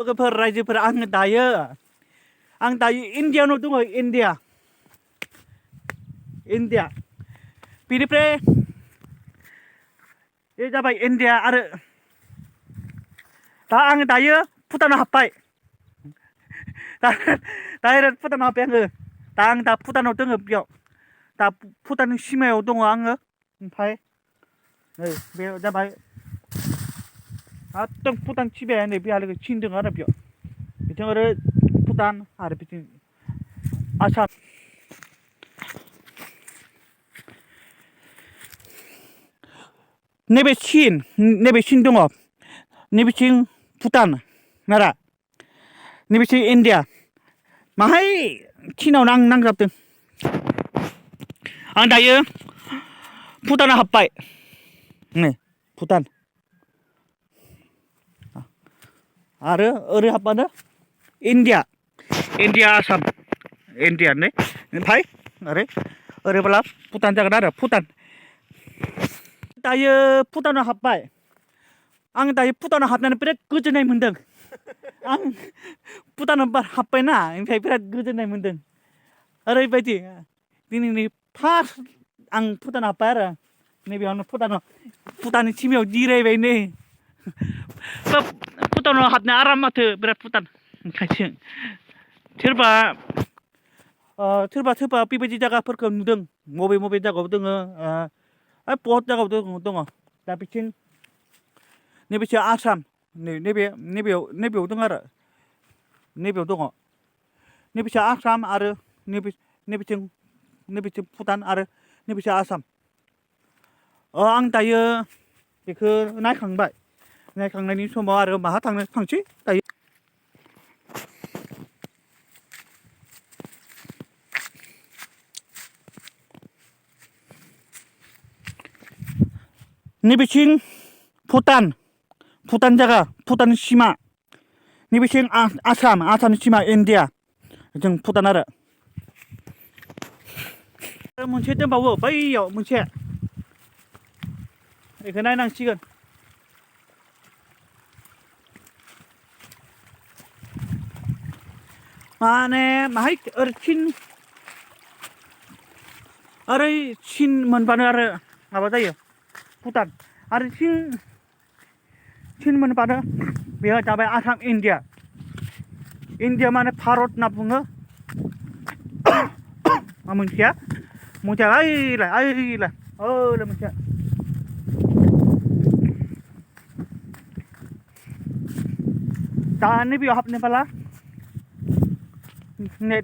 लोगोफोर रायजोफोर आं दायो इण्डियायाव दङ इण्डिया बेनिफ्राय बे जाबाय इण्डिया आरो दा आं दायो भुटानाव हाबबाय डाइरेक्ट भुटानाव हाबबाय आङो दा भुटानाव दङ बेयाव दा भुटाननि सिमायाव दङ आङो ओमफ्राय नै बे जाबाय एकदम भुटान सिमाया नै बेहालागै सिन दङ आरो बेयाव बिथिं आरो भुटान आरो बिथिं आसाम नैबे सिन दङ नैबेथिं भुटान नारा नैबेथिं इण्डिया माहाय चिनावनो आं नांजाबदों आं दायो भुटानाव हाबबाय नै भुटान आरो ओरै हाबबानो इण्डिया आसाम इण्डिया नै ओमफ्राय ओरैबोला भुटान जागोन आरो भुटान दायो भुटानाव हाबबाय आं दायो भुटानाव हाबनानै बिराद गोजोननाय मोन्दों आं भुटानाव हाबबायना ओमफ्राय बिराद गोजोननाय मोन्दों ओरैबायदि दिनैनि फार्स्ट आं भुटानाव हाबबाय आरो नैबेयावनो भुटाननि सिमायाव जिरायबाय नै भुटानाव हाबनो आराम माथो बिराद भुटान ओंखायसो सोरबा बेबायदि जायगाफोरखौ नुदों बबे जायगायाव दङ बहुत जायगायाव दङ दा बिथिं नैबेसो आसाम नैबेयाव दङ आरो नैबेयाव दङ नैबेसो आसाम आरो नैबेथिं भुटान आरो नैबेसो आसाम आं दायो बेखौ नायखांनायनि समाव आरो माहा थांसै दायो नैबेथिं भुटान जायगा भुटान सिमा नैबेथिं आसामनि सिमा इण्डिया जों भुटान आरो मोनसे दंबावो बैयाव मोनसे बेखौ नायनांसिगोन माने माहाय ओरै सिन मोनबानो आरो माबा जायो भुटान आरो सिन मोनबानो बेयो जाबाय आसाम इण्डिया माने भारत होनना बुङो मोनसेया ओइलाय मोनसेया दा नैबेयाव हाबनोब्ला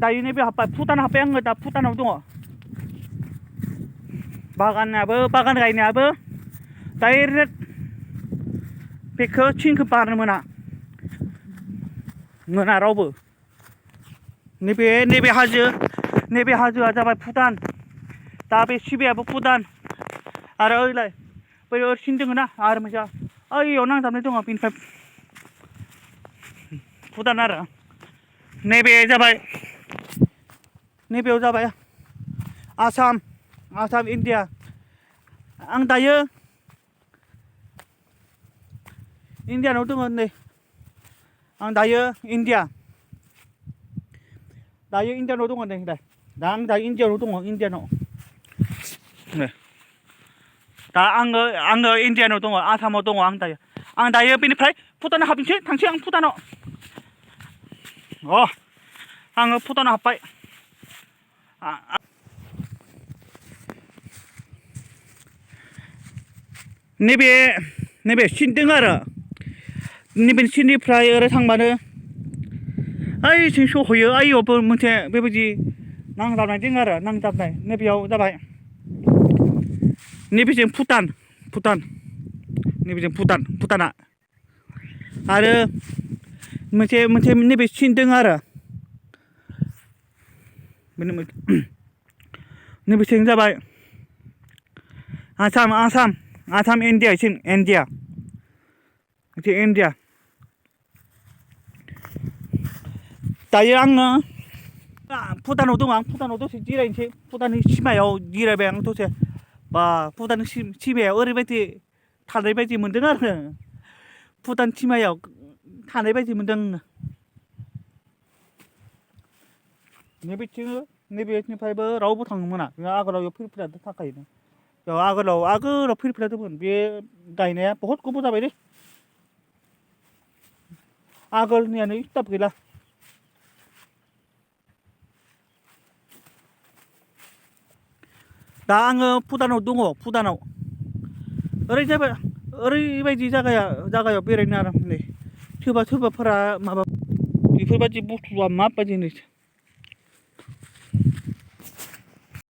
दायो नैबेयाव हाबबाय भुटान हाबबाय आङो दा भुटानाव दङ बागान गायनायाबो डाइरेक्ट बेखौ सिनखौ बारनो मोना रावबो नैबे हाजोआ जाबाय भुटान दा बे सिमायाबो भुटान आरो ओइलाय बै सिन दङ ना आरो मोनसे ओइयाव नांजाबनाय दङ बेनिफ्राय भुटान आरो नैबेयाव जाबाय आसाम इण्डिया आं दायो इण्डियानाव दङ नै आं दायो इण्डियानाव दङ नै दा आं दायो इण्डियानाव दङ नै दा आङो इण्डियानाव दङ आसामाव दङ आं दायो बेनिफ्राय भुटानाव थांसै आं भुटानाव आङो भुटानाव हाबबाय नैबे सिन दङ आरो नैबे सिननिफ्राय ओरै थांबानो ओइथिं सहैयो ओइयावबो मोनसे बेबायदि नांजाबनाय दङ आरो नैबेयाव जाबाय नैबेजों भुटान नैबेजों भुटाना आरो मोनसे नैबे सिन दङ आरो नैबेथिं जाबाय आसाम इण्डिया दायो आङो भुटानाव दङ आं भुटानाव दसे जिरायनोसै भुटाननि सिमायाव जिरायबाय आं दसे बा भुटाननि सिमायाव ओरैबायदि थानाय बायदि मोन्दों आरो भुटान सिमायाव थानाय बायदि मोनदों नैबेनिफ्रायबो रावबो थांनो मोना आगोलाव बेयाव फिरफिला थाखायोमोन बेयाव आगोलाव फिरफिला दंमोन बे गायनाया बहुद गोबाव जाबाय दे आगोलनियानो स्टाफ गैला दा आङो भुटानाव दङ भुटानाव ओरैबायदि जागायाव बेरायनो आराम नै सोरबाफोरा माबा बेफोरबायदि बुस्थुआ माबायदि